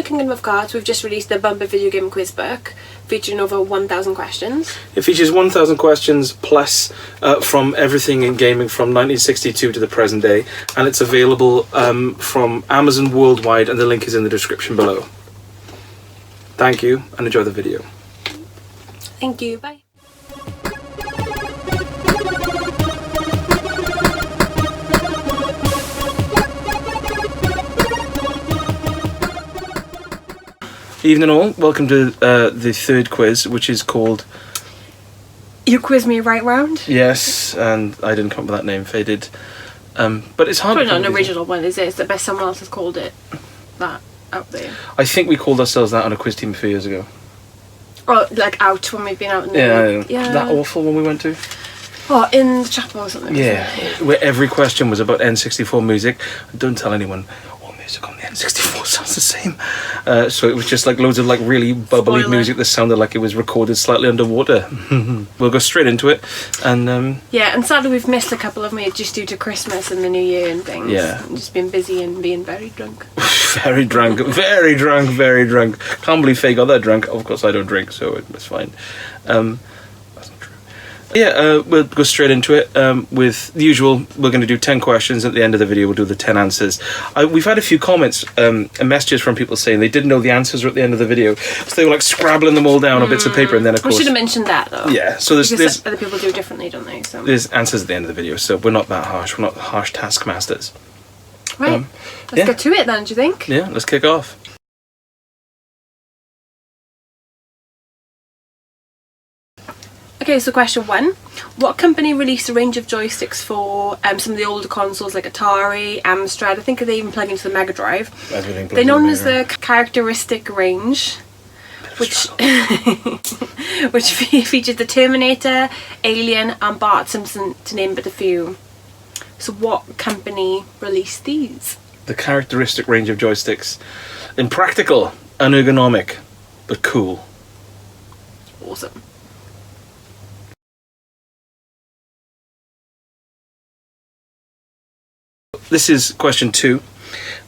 Kingdom of Cards, we've just released the Bumper Video Game Quiz book featuring over 1,000 questions. It features 1,000 questions plus from everything in gaming from 1962 to the present day, and it's available from Amazon worldwide, and the link is in the description below. Thank you, and enjoy the video. Thank you, bye. Evening all, welcome to the third quiz, which is called... You quiz me right round? Yes, and I didn't come up with that name, Faye did. But it's hard. Probably not an original one, is it? It's the best someone else has called it that out there. I think we called ourselves that on a quiz team a few years ago. Or like out when we've been out in the Yeah. That awful one we went to? Oh, in the chapel or something. Yeah, where every question was about N64 music. Don't tell anyone, all music on the N64 sounds the same. So it was just like loads of like really bubbly music that sounded like it was recorded slightly underwater. We'll go straight into it. And yeah, and sadly we've missed a couple of them just due to Christmas and the New Year and things. Yeah. And just been busy and being very drunk. Very drunk, very drunk, very drunk. Can't believe Faye got that drunk. Of course I don't drink, so it's fine. That's not true. Yeah, we'll go straight into it. With the usual, we're going to do 10 questions. At the end of the video, we'll do the 10 answers. We've had a few comments and messages from people saying they didn't know the answers were at the end of the video. So they were like scrabbling them all down on bits of paper, and then of course... We should have mentioned that though. Yeah, so there's other people do differently, don't they? So there's answers at the end of the video, so we're not that harsh. We're not harsh taskmasters. right, let's get to it then, do you think? Yeah, let's kick off. Okay, so question 1. What company released a range of joysticks for some of the older consoles like Atari, Amstrad? I think they even plug into the Mega Drive. They're known as the Characteristic range, which which features the Terminator, Alien and Bart Simpson, to name but a few. So what company released these? The Characteristic range of joysticks. Impractical, unergonomic, but cool. Awesome. This is question 2,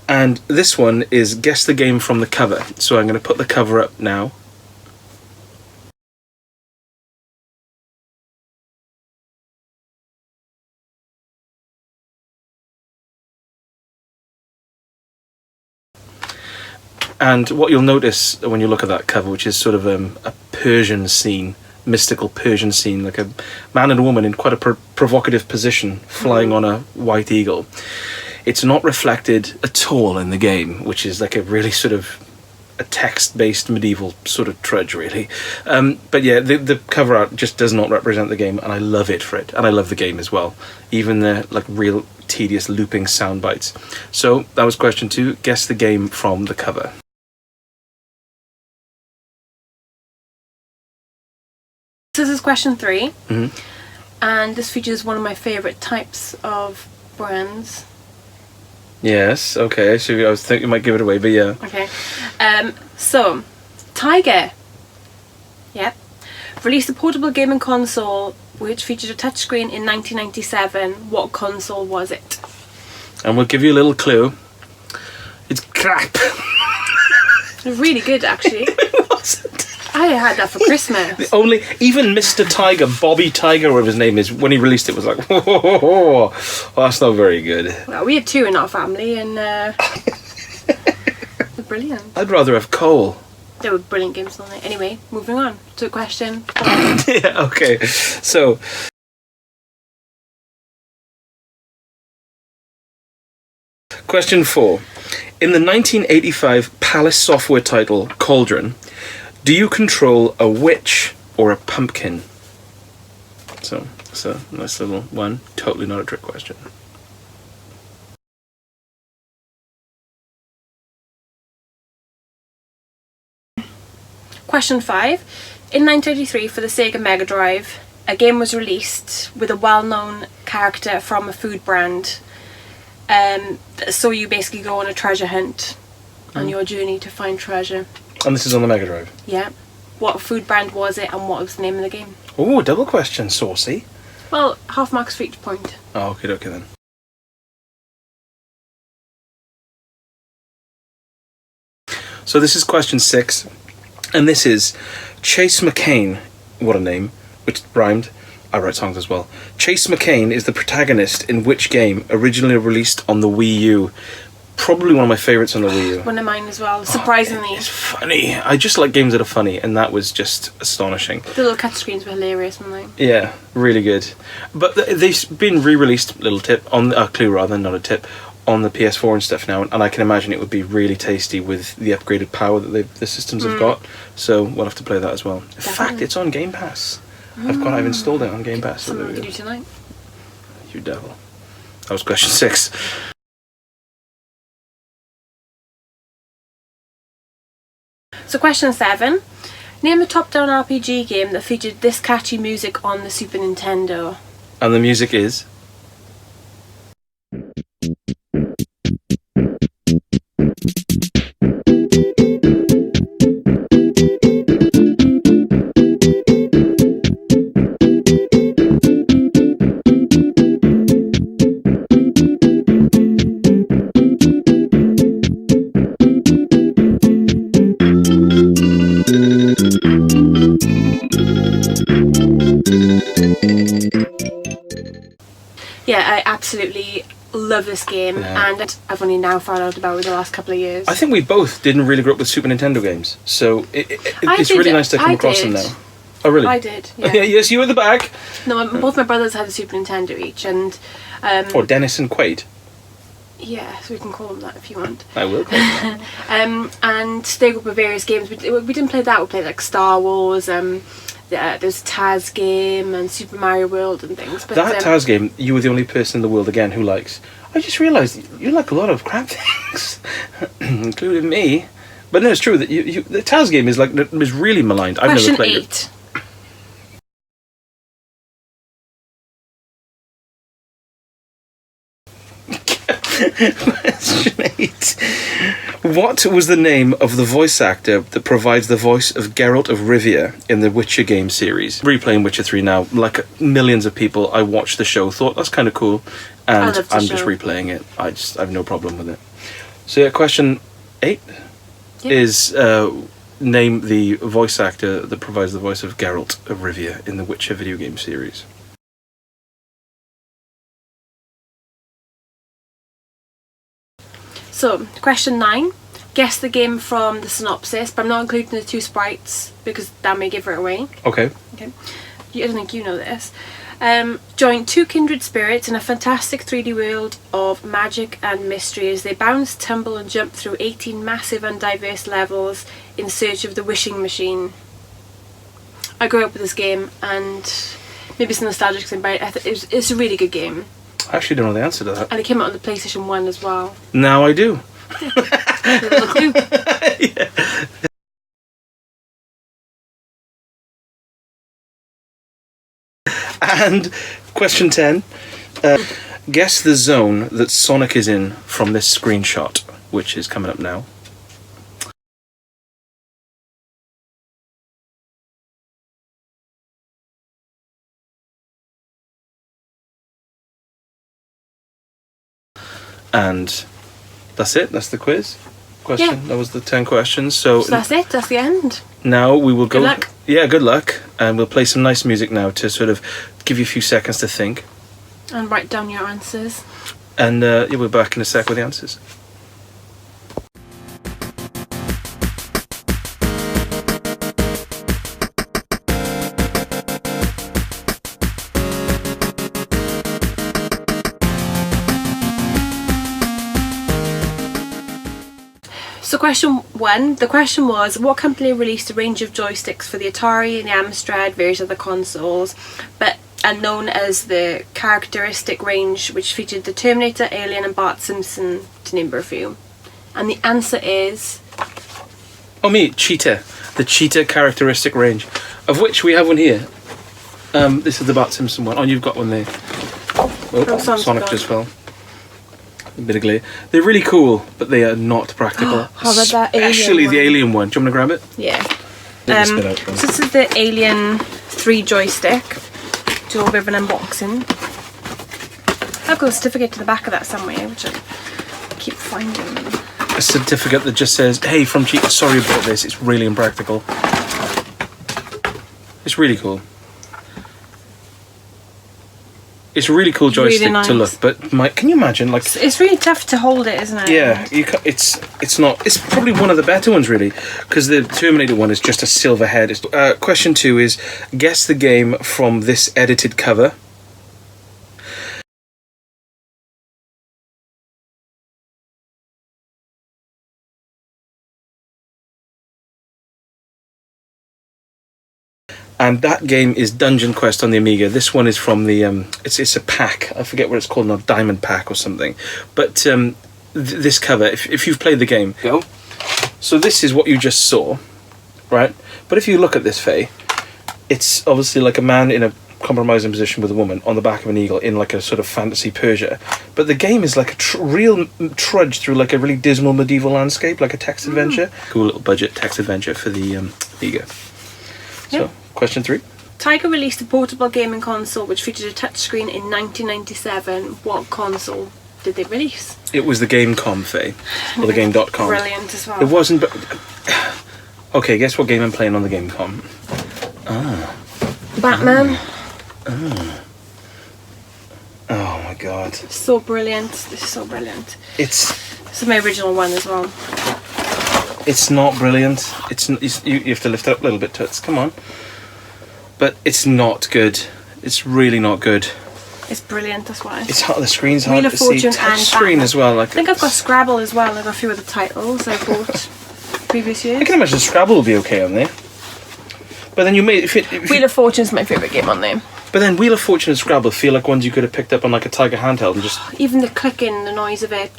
and this one is guess the game from the cover. So I'm going to put the cover up now. And what you'll notice when you look at that cover, which is sort of a Persian scene, mystical Persian scene, like a man and a woman in quite a provocative position flying on a white eagle. It's not reflected at all in the game, which is like a really sort of a text-based medieval sort of trudge, really. But yeah, the cover art just does not represent the game, and I love it for it, and I love the game as well. Even the like real tedious looping sound bites. So that was question 2. Guess the game from the cover. This is question 3, and this features one of my favourite types of brands. Yes, okay, so I was thinking you might give it away, but yeah. Okay, so, Tiger, yep, released a portable gaming console which featured a touchscreen in 1997. What console was it? And we'll give you a little clue. It's crap. Really good, actually. It wasn't. I had that for Christmas. Even Mr. Tiger, Bobby Tiger, whatever his name is, when he released it was like, oh, that's not very good. Well, we had 2 in our family, and they're brilliant. I'd rather have Cole. They were brilliant games on it. Anyway, moving on to question 4. Yeah, okay. So, question 4. In the 1985 Palace Software title, Cauldron, do you control a witch or a pumpkin? So, it's a nice little one. Totally not a trick question. Question 5. In 1983, for the Sega Mega Drive, a game was released with a well-known character from a food brand. So you basically go on a treasure hunt on your journey to find treasure. And this is on the Mega Drive? Yeah. What food brand was it, and what was the name of the game? Oh, double question, saucy. Well, half marks for each point. Oh, okay then. So this is question 6, and this is Chase McCain. What a name! Which rhymed. I write songs as well. Chase McCain is the protagonist in which game originally released on the Wii U? Probably one of my favourites on the Wii U. One of mine as well, surprisingly. It's funny. I just like games that are funny, and that was just astonishing. The little cut screens were hilarious, weren't they? Yeah, really good. But they've been re-released, little tip, on a clue rather, not a tip, on the PS4 and stuff now, and I can imagine it would be really tasty with the upgraded power that the systems have got. So we'll have to play that as well. In fact, it's on Game Pass. I've installed it on Game Pass. Something we could do tonight. You devil. That was question 6. So question 7. Name a top-down RPG game that featured this catchy music on the Super Nintendo. And the music is... Yeah, I absolutely love this game, and I've only now found out about it the last couple of years. I think we both didn't really grow up with Super Nintendo games, so it's really nice to come across them now. Oh, really? I did, yeah. Yes, you were the back. No, both my brothers had a Super Nintendo each, and... or Dennis and Quaid. Yeah, so we can call them that if you want. I will call them that. And they grew up with various games. We didn't play that, we played like Star Wars, there's Taz game and Super Mario World and things. But that Taz game, you were the only person in the world again who likes. I just realised you like a lot of crap things, including me. But no, it's true that the Taz game is really maligned. I've never played it. Question 8. Question 8. What was the name of the voice actor that provides the voice of Geralt of Rivia in the Witcher game series? Replaying Witcher 3 now, like millions of people, I watched the show, thought that's kind of cool, and I'm just replaying it. I have no problem with it. So yeah, question 8 is name the voice actor that provides the voice of Geralt of Rivia in the Witcher video game series. So, question 9. Guess the game from the synopsis, but I'm not including the 2 sprites because that may give it away. Okay. I don't think you know this. Join 2 kindred spirits in a fantastic 3D world of magic and mystery as they bounce, tumble and jump through 18 massive and diverse levels in search of the wishing machine. I grew up with this game, and maybe it's a nostalgic thing, but it's a really good game. I actually don't know the answer to that. And it came out on the PlayStation 1 as well. Now I do. A little clue. Yeah. And question 10. Guess the zone that Sonic is in from this screenshot, which is coming up now. And that's it. That's the quiz question. Yeah. That was the 10 questions. So that's it. That's the end. Now we will go. Good luck. Yeah, good luck. And we'll play some nice music now to sort of give you a few seconds to think. And write down your answers. And we're back in a sec with the answers. So question 1, the question was, what company released a range of joysticks for the Atari and the Amstrad, various other consoles, and known as the characteristic range, which featured the Terminator, Alien and Bart Simpson, to name a few. And the answer is... Oh, me, Cheetah. The Cheetah characteristic range, of which we have one here. This is the Bart Simpson one. Oh, you've got one there. Oh, Sonic just fell. A bit of glare. They're really cool, but they are not practical. How about that Alien Especially one? the Alien one. Do you want to grab it? Yeah. Spit out, so this is the Alien 3 joystick. Do a bit of an unboxing. I've got a certificate to the back of that somewhere, which I keep finding. a certificate that just says, "Hey, from Cheap, sorry about this. It's really impractical." It's really cool. It's a really cool joystick really nice. to look, but can you imagine, like... It's really tough to hold it, isn't it? Yeah, it's not... It's probably one of the better ones, really, because the Terminator one is just a silver head. Question 2 is, guess the game from this edited cover. And that game is Dungeon Quest on the Amiga. This one is from the... it's a pack. I forget what it's called now. Diamond Pack or something. But this cover, if you've played the game... Go. So this is what you just saw, right? But if you look at this, Faye, it's obviously like a man in a compromising position with a woman on the back of an eagle in like a sort of fantasy Persia. But the game is like a real trudge through like a really dismal medieval landscape, like a text adventure. Cool little budget text adventure for the Amiga. So... Yep. Question 3. Tiger released a portable gaming console which featured a touchscreen in 1997. What console did they release? It was the Gamecom, Faye. Or the Game.com. Brilliant as well. It wasn't... Okay, guess what game I'm playing on the Gamecom? Batman. Oh my god. So brilliant. This is so brilliant. This is my original one as well. It's not brilliant. You have to lift it up a little bit, Toots. Come on. But it's not good. It's really not good. It's brilliant, that's why. It's hard. The screen's hard Wheel of to see. Fortune Touch and screen Batman. as well. Like I think I've got Scrabble as well. I've got a few other titles I bought previous years. I can imagine Scrabble will be okay on there. But then you may... Wheel of Fortune's my favourite game on there. But then Wheel of Fortune and Scrabble feel like ones you could have picked up on like a Tiger handheld and just... Even the clicking, the noise of it.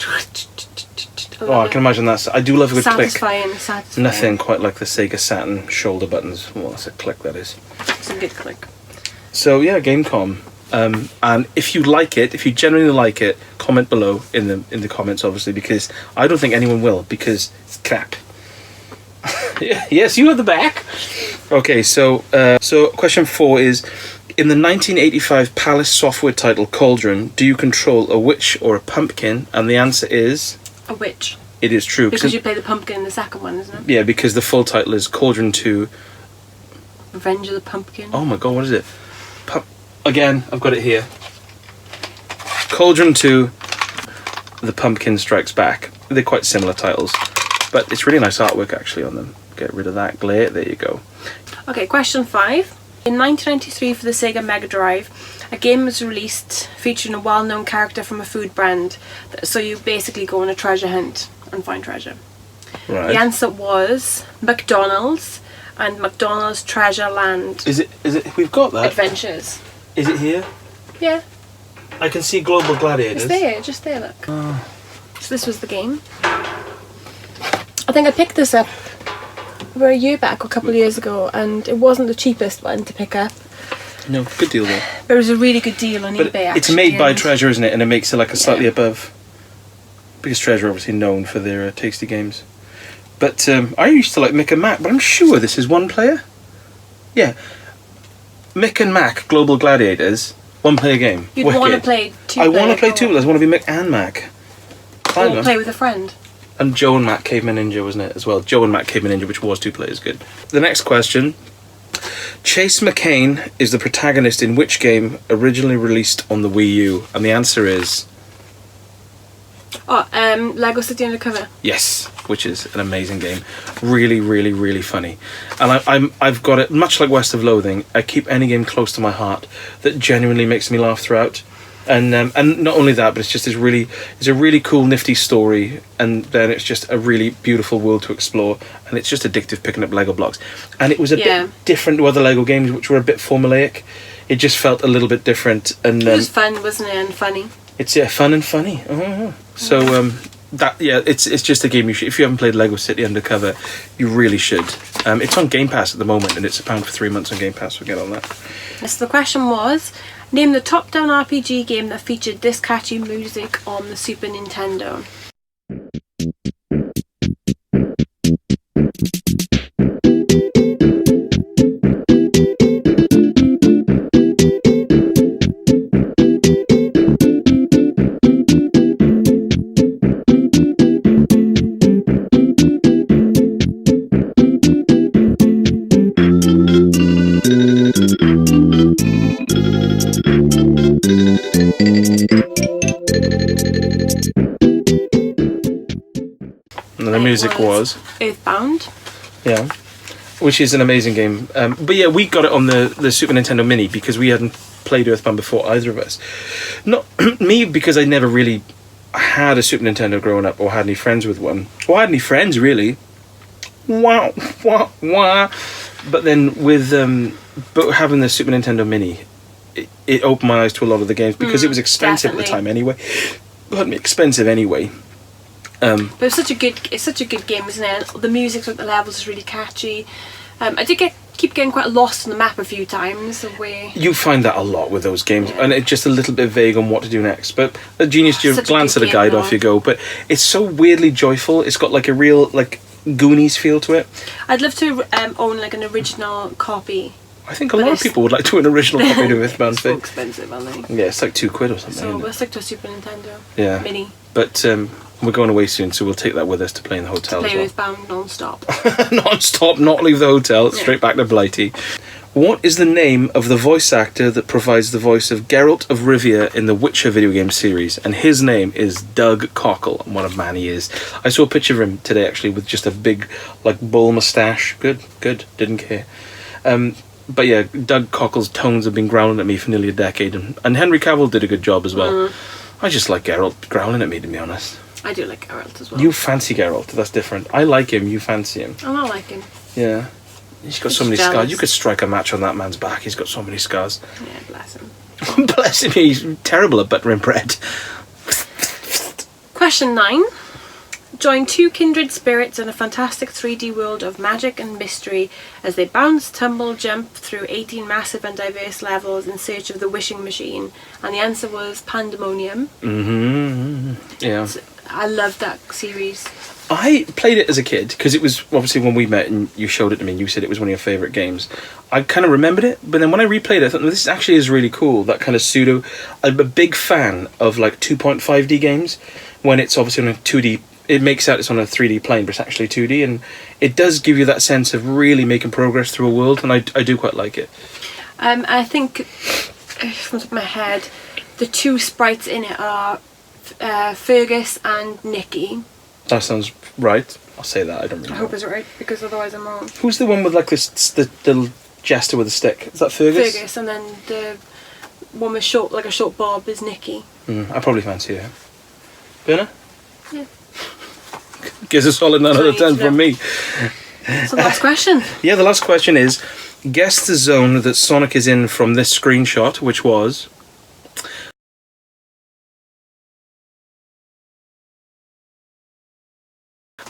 I can imagine that. I do love a good satisfying. click. Nothing quite like the Sega Saturn shoulder buttons. Well, that's a click, that is. It's a good click. So yeah, Gamecom. And if you like it, if you genuinely like it, comment below in the comments, obviously, because I don't think anyone will, because it's crap. Yes, you at the back. Okay, so question 4 is, in the 1985 Palace software title Cauldron, do you control a witch or a pumpkin? And the answer is... A witch. It is true. Because you play the pumpkin in the second one, isn't it? Yeah, because the full title is Cauldron 2... Revenge of the Pumpkin. Oh my god, what is it? Again, I've got it here. Cauldron 2, The Pumpkin Strikes Back. They're quite similar titles, but it's really nice artwork actually on them. Get rid of that glare, there you go. Okay, question 5. In 1993 for the Sega Mega Drive, a game was released featuring a well-known character from a food brand. So you basically go on a treasure hunt and find treasure. Right. The answer was McDonald's and McDonald's Treasure Land. Is it? We've got that. Adventures. Is it here? Yeah. I can see Global Gladiators. It's there, just there, look. So this was the game. I think I picked this up over a year back, or a couple of years ago, and it wasn't the cheapest one to pick up. No, good deal though. But it was a really good deal on eBay, actually. It's made by Treasure, isn't it? And it makes it like a slightly above. Because Treasure obviously known for their tasty games. But I used to like Mick and Mac, but I'm sure this is one player. Yeah. Mick and Mac Global Gladiators, one player game. You'd want to play two. I want to play two players. I want to be Mick and Mac. Or play with a friend. And Joe and Mac Caveman Ninja, wasn't it, as well? Joe and Mac Caveman Ninja, which was 2 players, good. The next question. Chase McCain is the protagonist in which game originally released on the Wii U? And the answer is... Lego City Undercover. Yes, which is an amazing game. Really, really, really funny. And I've got it, much like West of Loathing, I keep any game close to my heart that genuinely makes me laugh throughout. And not only that, but it's a really cool, nifty story, and then it's just a really beautiful world to explore, and it's just addictive picking up Lego blocks. And it was a bit different to other Lego games, which were a bit formulaic. It just felt a little bit different. And it was fun, wasn't it, and funny? It's fun and funny. Oh. So it's just a game you should. If you haven't played Lego City Undercover, you really should. It's on Game Pass at the moment, and it's £1 for 3 months on Game Pass. So get on that. So the question was, name the top-down RPG game that featured this catchy music on the Super Nintendo. music was Earthbound. Yeah, which is an amazing game. But yeah, we got it on the Super Nintendo Mini because we hadn't played Earthbound before, either of us. Not me, because I never really had a Super Nintendo growing up or had any friends with one. Or had any friends, really. Wah, wah, wah. But then with but having the Super Nintendo Mini, it opened my eyes to a lot of the games because it was expensive at the time anyway. Pardon me, expensive anyway. But it's such a good game, isn't it? The music at the levels is really catchy. I did keep getting quite lost on the map a few times. You find that a lot with those games, and it's just a little bit vague on what to do next. But a genius, you glance at a guide, off you go. But it's so weirdly joyful. It's got like a real Goonies feel to it. I'd love to own like an original copy. I think a lot of people would like to own an original copy of Earthbound. It's so expensive, aren't they? Yeah, it's like £2 or something. So we'll stick to a Super Nintendo Mini. But we're going away soon, so we'll take that with us to play in the hotel. To play Earthbound non-stop. Non-stop, not leave the hotel, straight back to Blighty. What is the name of the voice actor that provides the voice of Geralt of Rivia in the Witcher video game series? And his name is Doug Cockle, and what a man he is. I saw a picture of him today, actually, with just a big, bull moustache. Good, didn't care. But yeah, Doug Cockle's tones have been growling at me for nearly a decade, and Henry Cavill did a good job as well. I just like Geralt growling at me, to be honest. I do like Geralt as well. You fancy Geralt, that's different. I like him, you fancy him. I don't like him. Yeah. He's got so many scars. You could strike a match on that man's back. He's got so many scars. Yeah, bless him. Bless him, he's terrible at buttering bread. Question 9. Join two kindred spirits in a fantastic 3D world of magic and mystery as they bounce, tumble, jump through 18 massive and diverse levels in search of the wishing machine. And the answer was Pandemonium. Yeah. So I loved that series. I played it as a kid because it was obviously when we met and you showed it to me and you said it was one of your favourite games. I kind of remembered it, but then when I replayed it I thought, this actually is really cool, that kind of pseudo... I'm a big fan of 2.5D games when it's obviously on a 2D... It makes out it's on a 3D plane, but it's actually 2D, and it does give you that sense of really making progress through a world, and I do quite like it. I think, from the top of my head, the two sprites in it are Fergus and Nikki. That sounds right. I'll say that. I don't really know. I hope it's right, because otherwise I'm wrong. Who's the one with the little jester with a stick? Is that Fergus? Fergus, and then the one with a short bob is Nikki. I probably fancy her. Berna? Yeah. Gives a solid 9 out of 10 from me. So the last question. Yeah, the last question is, guess the zone that Sonic is in from this screenshot, which was...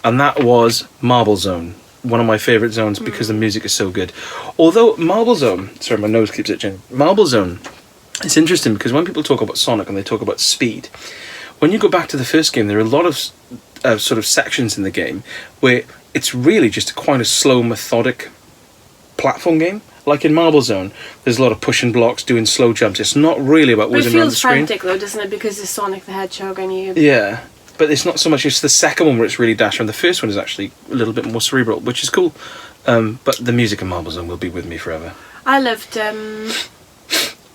And that was Marble Zone. One of my favourite zones because the music is so good. Although Marble Zone... Sorry, my nose keeps itching. Marble Zone, it's interesting because when people talk about Sonic and they talk about speed, when you go back to the first game, there are a lot of sort of sections in the game where it's really just quite a slow, methodic platform game. Like in Marble Zone, there's a lot of pushing blocks, doing slow jumps. It's not really about whizzing around the screen. It feels frantic though, doesn't it? Because it's Sonic the Hedgehog and you... Yeah, but it's not so much. It's the second one where it's really dash, and the first one is actually a little bit more cerebral, which is cool. But the music in Marble Zone will be with me forever. I loved... I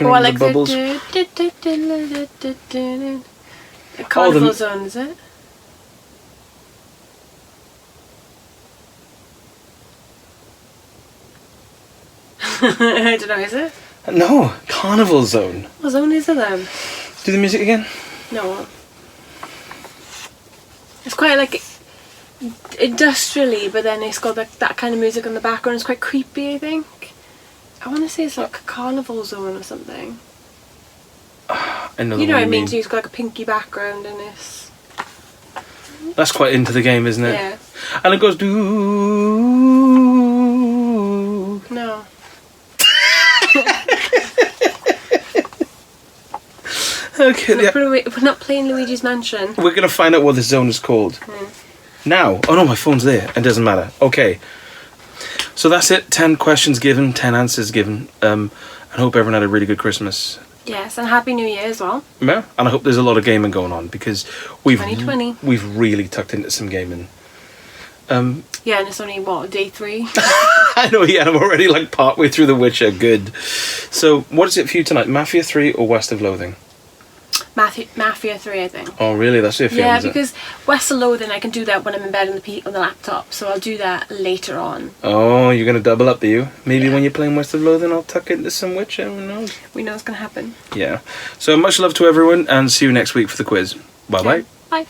like the bubbles. The Carnival Zone, is it? I don't know, is it? No, Carnival Zone. What zone is it then? Do the music again? No. It's quite industrially, but then it's got that kind of music in the background. It's quite creepy, I think. I want to say it's like a Carnival Zone or something. I know you know what I mean? So it's got like a pinky background and it's... That's quite into the game, isn't it? Yeah. And it goes doo. No. Okay. We're not playing Luigi's Mansion. We're going to find out what this zone is called. Now. Oh no, my phone's there. It doesn't matter. Okay. So that's it. 10 questions given, 10 answers given. I hope everyone had a really good Christmas. Yes, and Happy New Year as well. Yeah, and I hope there's a lot of gaming going on because we've 2020. We've really tucked into some gaming. Yeah, and it's only day 3. I know, yeah, I'm already partway through The Witcher. Good. So, what is it for you tonight? Mafia 3 or West of Loathing? Mafia 3, I think. Oh, really? That's your film, Yeah, is it? because West of Loathing, I can do that when I'm in bed on the laptop, so I'll do that later on. Oh, you're going to double up, do you? Maybe when you're playing West of Loathing, I'll tuck into some Witcher, who knows? We know it's going to happen. Yeah. So much love to everyone, and see you next week for the quiz. Bye-bye. Bye.